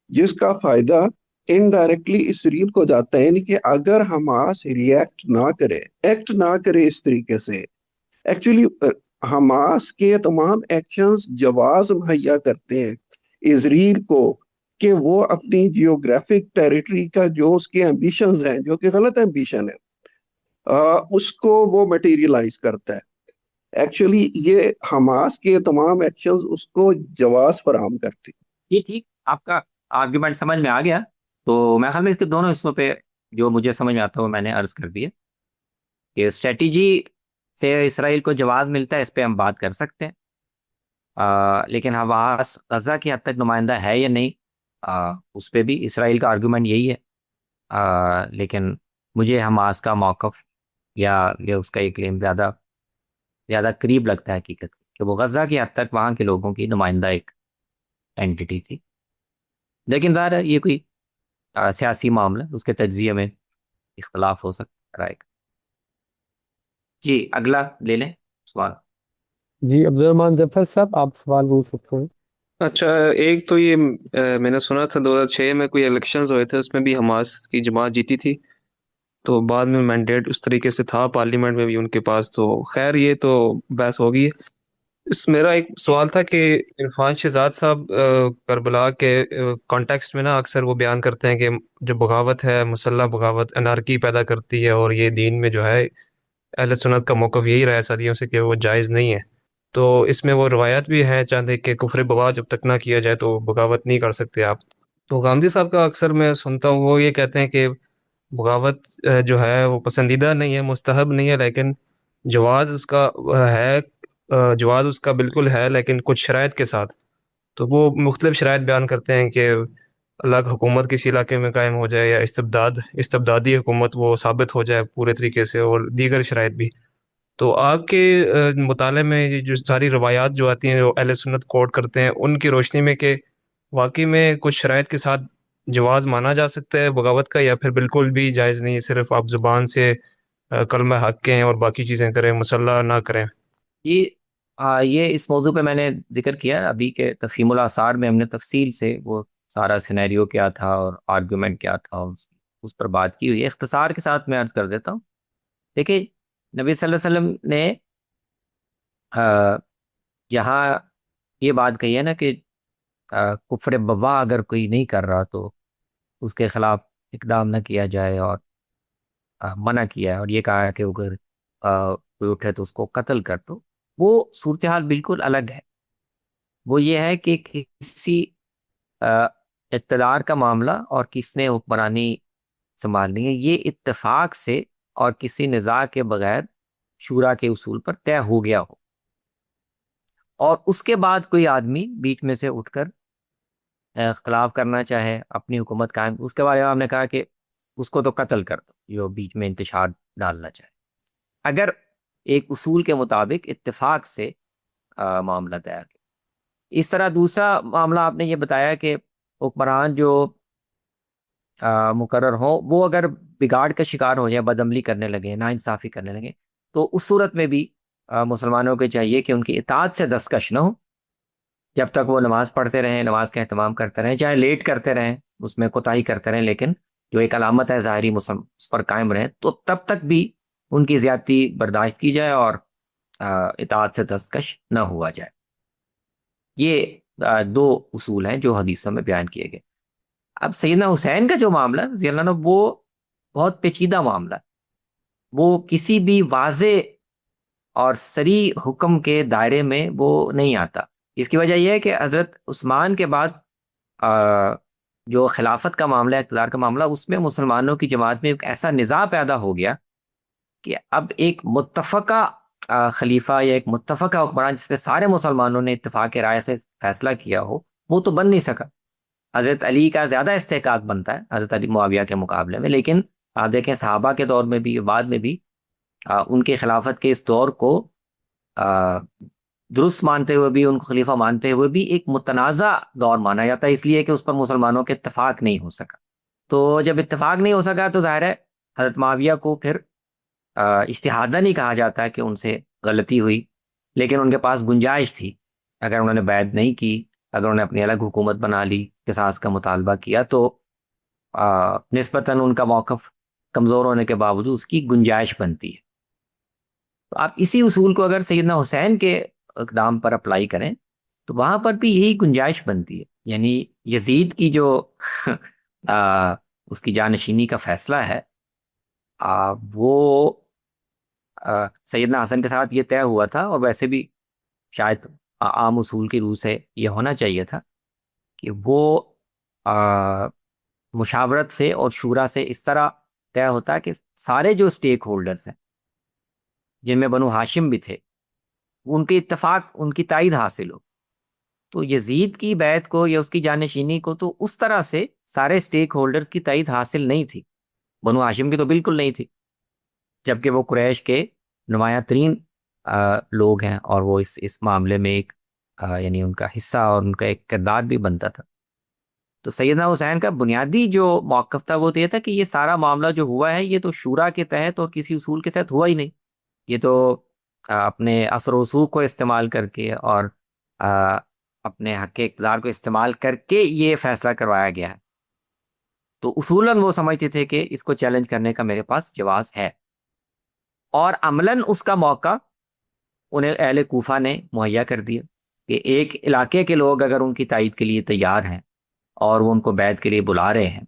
G: جس کا فائدہ انڈائریکٹلی اسرائیل کو جاتا ہے. یعنی کہ اگر حماس ریاکٹ نہ کرے، ایکٹ نہ کرے اس طریقے سے، ایکچولی حماس کے تمام ایکشنز جواز مہیا کرتے ہیں اسرائیل کو کہ وہ اپنی جیوگرافک ٹیریٹری کا جو اس کے ایمبیشنز ہیں، جو کہ غلط ایمبیشن ہے، اس کو وہ میٹیریلائز کرتا ہے. ایکچولی یہ حماس کے تمام ایکشنز اس کو جواز فراہم کرتے.
C: یہ ٹھیک، آپ کا آرگیومنٹ سمجھ میں آ گیا. تو میں خیال میں اس کے دونوں حصوں پہ جو مجھے سمجھ میں آتا ہے وہ میں نے عرض کر دیا کہ اسٹریٹجی سے اسرائیل کو جواز ملتا ہے، اس پہ ہم بات کر سکتے ہیں. لیکن حماس غزہ کی حد تک نمائندہ ہے یا نہیں، اس پہ بھی اسرائیل کا آرگیومنٹ یہی ہے. لیکن مجھے حماس کا موقف یا اس کا یہ کلیم زیادہ قریب لگتا ہے حقیقت کہ وہ غزہ کی حد تک وہاں کے لوگوں کی نمائندہ ایک اینٹیٹی تھی. لیکن ظاہر ہے یہ کوئی سیاسی معاملہ، اس کے تجزیے میں اختلاف ہو سکتا ہے رائے کا. جی اگلا لے لیں سوال.
A: جی عبد الرحمن ظفر صاحب، آپ سوال پوچھ سکتے ہیں.
F: اچھا، ایک تو یہ میں نے سنا تھا 2006 میں کوئی الیکشنز ہوئے تھے، اس میں بھی حماس کی جماعت جیتی تھی، تو بعد میں مینڈیٹ اس طریقے سے تھا پارلیمنٹ میں بھی ان کے پاس. تو خیر یہ تو بحث ہوگی. میرا ایک سوال تھا کہ عرفان شہزاد صاحب کربلا کے کانٹیکسٹ میں نا اکثر وہ بیان کرتے ہیں کہ جو بغاوت ہے، مسلح بغاوت انارکی پیدا کرتی ہے، اور یہ دین میں جو ہے اہل سنت کا موقف یہی رہا ہے صدیوں سے کہ وہ جائز نہیں ہے. تو اس میں وہ روایات بھی ہیں چاہتے کہ کفر بغاوت جب تک نہ کیا جائے تو بغاوت نہیں کر سکتے آپ. تو غامدی صاحب کا اکثر میں سنتا ہوں وہ یہ کہتے ہیں کہ بغاوت جو ہے وہ پسندیدہ نہیں ہے، مستحب نہیں ہے، لیکن جواز اس کا ہے، جواز اس کا بالکل ہے، لیکن کچھ شرائط کے ساتھ. تو وہ مختلف شرائط بیان کرتے ہیں کہ الگ حکومت کسی علاقے میں قائم ہو جائے، یا استبدادی حکومت وہ ثابت ہو جائے پورے طریقے سے، اور دیگر شرائط بھی. تو آپ کے مطالعے میں یہ جو ساری روایات جو آتی ہیں جو اہل سنت کوٹ کرتے ہیں، ان کی روشنی میں کہ واقعی میں کچھ شرائط کے ساتھ جواز مانا جا سکتا ہے بغاوت کا، یا پھر بالکل بھی جائز نہیں، صرف آپ زبان سے کلمہ حق کہیں اور باقی چیزیں کریں، مسلح نہ کریں؟
C: یہ اس موضوع پہ میں نے ذکر کیا ابھی کہ تفہیم الاثار میں ہم نے تفصیل سے وہ سارا سینیریو کیا تھا اور آرگومنٹ کیا تھا، اس پر بات کی ہوئی ہے. اختصار کے ساتھ میں عرض کر دیتا ہوں. دیکھیں، نبی صلی اللہ علیہ وسلم نے یہاں یہ بات کہی ہے نا کہ کفر بوا اگر کوئی نہیں کر رہا تو اس کے خلاف اقدام نہ کیا جائے، اور منع کیا ہے، اور یہ کہا ہے کہ اگر کوئی اٹھے تو اس کو قتل کر دو. وہ صورتحال بالکل الگ ہے. وہ یہ ہے کہ کسی اقتدار کا معاملہ اور کس نے حکمرانی سنبھالنی ہے، یہ اتفاق سے اور کسی نزاع کے بغیر شورا کے اصول پر طے ہو گیا ہو، اور اس کے بعد کوئی آدمی بیچ میں سے اٹھ کر اختلاف کرنا چاہے، اپنی حکومت قائم، اس کے بارے میں ہم نے کہا کہ اس کو تو قتل کر دو جو بیچ میں انتشار ڈالنا چاہے، اگر ایک اصول کے مطابق اتفاق سے معاملہ طے کیا. اس طرح دوسرا معاملہ آپ نے یہ بتایا کہ حکمران جو مقرر ہوں وہ اگر بگاڑ کا شکار ہو جائے، بدعملی کرنے لگے، ناانصافی کرنے لگے، تو اس صورت میں بھی مسلمانوں کو چاہیے کہ ان کی اطاعت سے دستکش نہ ہو جب تک وہ نماز پڑھتے رہیں، نماز کا اہتمام کرتے رہیں، چاہے لیٹ کرتے رہیں، اس میں کوتاہی کرتے رہیں، لیکن جو ایک علامت ہے ظاہری مسلم، اس پر قائم رہے، تو تب تک بھی ان کی زیادتی برداشت کی جائے اور اطاعت سے دستکش نہ ہوا جائے۔ یہ دو اصول ہیں جو حدیثوں میں بیان کیے گئے۔ اب سیدنا حسین کا جو معاملہ رضی اللہ عنہ، وہ بہت پیچیدہ معاملہ ہے، وہ کسی بھی واضح اور صریح حکم کے دائرے میں وہ نہیں آتا۔ اس کی وجہ یہ ہے کہ حضرت عثمان کے بعد جو خلافت کا معاملہ، اقتدار کا معاملہ، اس میں مسلمانوں کی جماعت میں ایک ایسا نزاع پیدا ہو گیا کہ اب ایک متفقہ خلیفہ یا ایک متفقہ حکمران جس پہ سارے مسلمانوں نے اتفاق رائے سے فیصلہ کیا ہو، وہ تو بن نہیں سکا۔ حضرت علی کا زیادہ استحقاق بنتا ہے حضرت علی معاویہ کے مقابلے میں، لیکن آپ دیکھیں صحابہ کے دور میں بھی، بعد میں بھی ان کے خلافت کے اس دور کو درست مانتے ہوئے بھی، ان کو خلیفہ مانتے ہوئے بھی ایک متنازع دور مانا جاتا ہے، اس لیے کہ اس پر مسلمانوں کے اتفاق نہیں ہو سکا۔ تو جب اتفاق نہیں ہو سکا تو ظاہر ہے حضرت معاویہ کو پھر اجتہاداً نہیں کہا جاتا ہے کہ ان سے غلطی ہوئی، لیکن ان کے پاس گنجائش تھی۔ اگر انہوں نے بیعت نہیں کی، اگر انہوں نے اپنی الگ حکومت بنا لی، قصاص کا مطالبہ کیا، تو نسبتاً ان کا موقف کمزور ہونے کے باوجود اس کی گنجائش بنتی ہے۔ تو آپ اسی اصول کو اگر سیدنا حسین کے اقدام پر اپلائی کریں تو وہاں پر بھی یہی گنجائش بنتی ہے، یعنی یزید کی جو اس کی جانشینی کا فیصلہ ہے، وہ سیدنا حسن کے ساتھ یہ طے ہوا تھا، اور ویسے بھی شاید عام اصول کی روح سے یہ ہونا چاہیے تھا کہ وہ مشاورت سے اور شورا سے اس طرح طے ہوتا کہ سارے جو سٹیک ہولڈرز ہیں، جن میں بنو ہاشم بھی تھے، ان کے اتفاق، ان کی تائید حاصل ہو۔ تو یزید کی بیعت کو یا اس کی جانشینی کو تو اس طرح سے سارے سٹیک ہولڈرز کی تائید حاصل نہیں تھی، بنو ہاشم کی تو بالکل نہیں تھی، جبکہ وہ قریش کے نمایاں ترین لوگ ہیں، اور وہ اس معاملے میں ایک یعنی ان کا حصہ اور ان کا ایک کردار بھی بنتا تھا۔ تو سیدنا حسین کا بنیادی جو موقف تھا وہ تو یہ تھا کہ یہ سارا معاملہ جو ہوا ہے یہ تو شورا کے تحت اور کسی اصول کے تحت ہوا ہی نہیں، یہ تو اپنے اثر و رسوخ کو استعمال کر کے اور اپنے حق اقتدار کو استعمال کر کے یہ فیصلہ کروایا گیا ہے۔ تو اصولاً وہ سمجھتے تھے کہ اس کو چیلنج کرنے کا میرے پاس جواز ہے، اور عملاً اس کا موقع انہیں اہل کوفہ نے مہیا کر دیا کہ ایک علاقے کے لوگ اگر ان کی تائید کے لیے تیار ہیں اور وہ ان کو بیعت کے لیے بلا رہے ہیں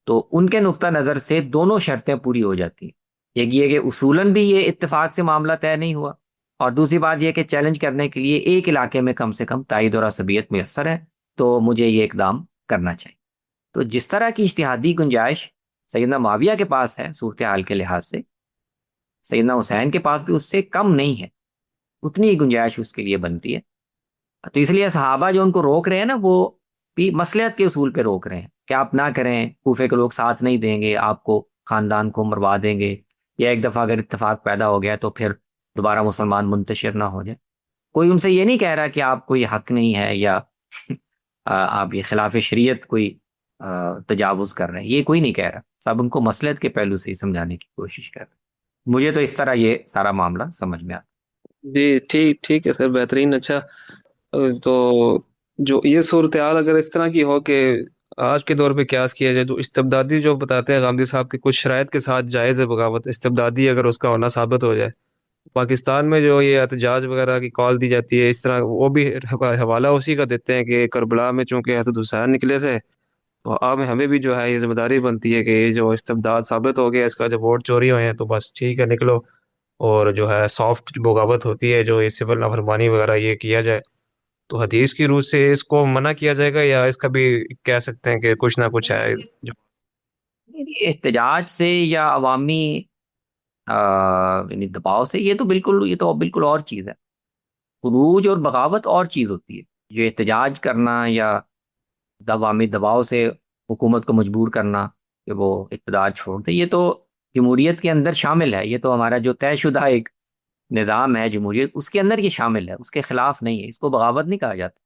C: تو ان کے نقطہ نظر سے دونوں شرطیں پوری ہو جاتی ہیں۔ ایک یہ کہ اصولاً بھی یہ اتفاق سے معاملہ طے نہیں ہوا، اور دوسری بات یہ کہ چیلنج کرنے کے لیے ایک علاقے میں کم سے کم تائید اور عصبیت میسر ہے، تو مجھے یہ اقدام کرنا چاہیے۔ تو جس طرح کی اجتہادی گنجائش سیدنا معاویہ کے پاس ہے صورتحال کے لحاظ سے، سیدنا حسین کے پاس بھی اس سے کم نہیں ہے، اتنی ہی گنجائش اس کے لیے بنتی ہے۔ تو اس لیے صحابہ جو ان کو روک رہے ہیں نا، وہ بھی مصلحت کے اصول پہ روک رہے ہیں کہ آپ نہ کریں، کوفے کے لوگ ساتھ نہیں دیں گے، آپ کو، خاندان کو مروا دیں گے، یا ایک دفعہ اگر اتفاق پیدا ہو گیا تو پھر دوبارہ مسلمان منتشر نہ ہو جائے۔ کوئی ان سے یہ نہیں کہہ رہا کہ آپ کو یہ حق نہیں ہے یا آپ یہ خلاف شریعت کوئی تجاوز کر رہے ہیں، یہ کوئی نہیں کہہ رہا، سب ان کو مصلحت کے پہلو سے ہی سمجھانے کی کوشش کر رہے ہیں۔ مجھے تو اس طرح یہ سارا معاملہ سمجھ میں آتا۔
F: جی ٹھیک ہے سر، بہترین۔ اچھا، تو جو یہ صورتحال اگر اس طرح کی ہو کہ آج کے دور پہ قیاس کیا جائے، تو استبدادی جو بتاتے ہیں غامدی صاحب کے کچھ شرائط کے ساتھ جائز ہے بغاوت، استبدادی اگر اس کا ہونا ثابت ہو جائے، پاکستان میں جو یہ احتجاج وغیرہ کی کال دی جاتی ہے اس طرح، وہ بھی حوالہ اسی کا دیتے ہیں کہ کربلا میں چونکہ حضرت حسین نکلے تھے، تو اب ہمیں بھی جو ہے یہ ذمہ داری بنتی ہے کہ یہ جو استبداد ثابت ہو گیا، اس کا جو ووٹ چوری ہوئے ہیں، تو بس ٹھیک ہے نکلو، اور جو ہے سافٹ بغاوت ہوتی ہے جو یہ سول نافرمانی وغیرہ یہ کیا جائے۔ تو حدیث کی روح سے اس کو منع کیا جائے گا، یا اس کا بھی کہہ سکتے ہیں کہ کچھ نہ کچھ ہے جو
C: احتجاج سے یا عوامی یعنی دباؤ سے، یہ تو بالکل اور چیز ہے۔ خروج اور بغاوت اور چیز ہوتی ہے۔ جو احتجاج کرنا یا عوامی دباؤ سے حکومت کو مجبور کرنا کہ وہ اقتدار چھوڑ دے، یہ تو جمہوریت کے اندر شامل ہے، یہ تو ہمارا جو طے شدہ ایک نظام ہے جمہوریت، اس کے اندر یہ شامل ہے، اس کے خلاف نہیں ہے، اس کو بغاوت نہیں کہا جاتا۔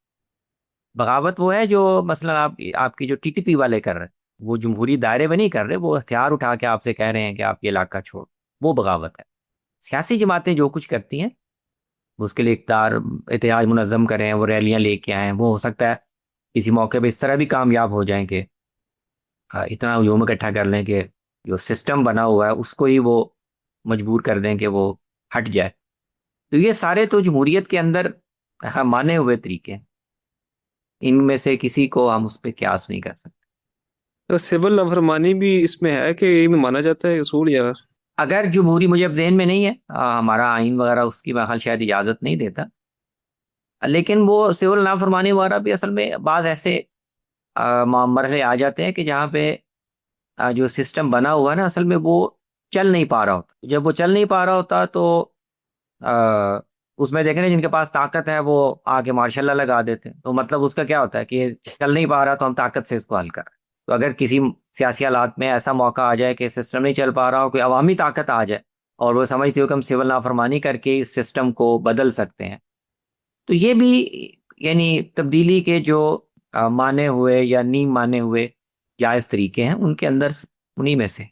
C: بغاوت وہ ہے جو مثلا آپ کی جو ٹی ٹی پی والے کر رہے ہیں، وہ جمہوری دائرے میں نہیں کر رہے، وہ ہتھیار اٹھا کے آپ سے کہہ رہے ہیں کہ آپ یہ علاقہ چھوڑ، وہ بغاوت ہے۔ سیاسی جماعتیں جو کچھ کرتی ہیں، اس کے لیے احتجاج منظم کریں، وہ ریلیاں لے کے آئیں، وہ ہو سکتا ہے کسی موقع پہ اس طرح بھی کامیاب ہو جائیں کہ اتنا ہجوم اکٹھا کر لیں کہ جو سسٹم بنا ہوا ہے اس کو ہی وہ مجبور کر دیں کہ وہ ہٹ جائے. تو یہ سارے تو جمہوریت کے اندر مانے ہوئے طریقے ہیں، ان میں سے کسی کو ہم اس پہ قیاس نہیں کر سکتے.
F: سول نافرمانی بھی اس میں ہے کہ یہ بھی مانا جاتا ہے اصول، یا
C: اگر جمہوری، مجھے اب ذہن میں نہیں ہے، ہمارا آئین وغیرہ اس کی میں خیال شاید اجازت نہیں دیتا، لیکن وہ سول نافرمانی وغیرہ بھی اصل میں بعض ایسے مرحلے آ جاتے ہیں کہ جہاں پہ جو سسٹم بنا ہوا ہے نا اصل میں وہ چل نہیں پا رہا ہوتا. جب وہ چل نہیں پا رہا ہوتا تو اس میں دیکھیں نا جن کے پاس طاقت ہے وہ آ کے ماشاء اللہ لگا دیتے ہیں. تو مطلب اس کا کیا ہوتا ہے کہ یہ چل نہیں پا رہا تو ہم طاقت سے اس کو حل کر رہے ہیں. تو اگر کسی سیاسی حالات میں ایسا موقع آ جائے کہ سسٹم نہیں چل پا رہا ہو، کوئی عوامی طاقت آ جائے اور وہ سمجھتی ہو کہ ہم سول نافرمانی کر کے اس سسٹم کو بدل سکتے ہیں، تو یہ بھی یعنی تبدیلی کے جو مانے ہوئے یا نہیں مانے ہوئے جائز طریقے ہیں ان کے اندر انہی میں سے